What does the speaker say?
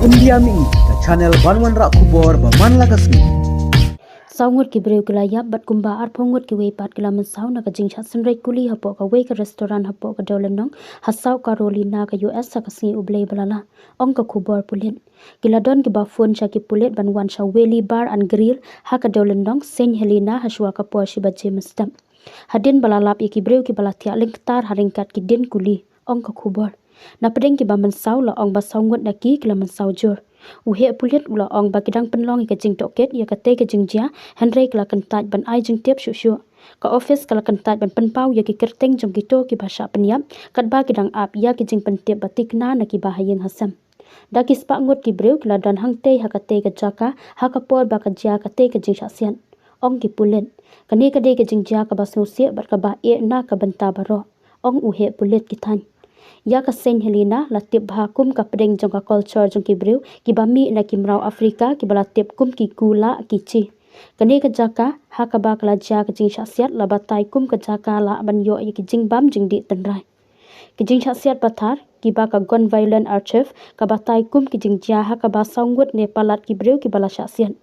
India mi ke channel Banwan Rak Kubor Baman Lagasmi. Saungut ki breu kila yap bat kumba ar pongut ki wei pat kila mensau na ka jingchat senrei kuli hapo ka wei ka restoran hapo ka dolenong hasau Carolina ka US sa kasngi ublei balala ong ka kubor pulit kila don ki ba phone cha ki pulit banwan sha weli bar and grill ha ka dolenong Saint Helena haswa ka po shi ba James dam hadin balalap ki breu ki balatia lingtar haringkat ki din kuli ong ka kubor na pedeng ki ba mensau la ong ba saungut na ki kila mensau jor uhe pulit ula ong ba kidang penlong ka jing toket ya ka te ka jing jia Henry kala kentat ban ai jing tiap shu ka office kala kentat ban penpau ya ki kerteng jong ki to ki bahasa penyap kat ba kidang ap ya ki jing pentiap batik na na ki bahayeng hasam da ki spa ngot ki breu kala dan hang te ha ka te ka jaka ha ka por ba ka jia ka te ka jing sian ong ki pulit kani ka de ka jing jia ka basu se bat ka ba e na ka banta baro ong uhe pulit ki than ya ka Saint Helena la tip bha kum ka pedeng jong ka culture jong ki breu ki bami na ki mrau Afrika ki bala tip kum ki kula ki chi kani ka jaka ha ka ba kala ja ka jing siat la batai kum ka jaka la ban yo ki jing bam jing di tenrai ki jing siat pathar ki ba ka gun violent archive ka batai kum ki jing ja ha ka ba saungut ne palat ki breu ki bala sian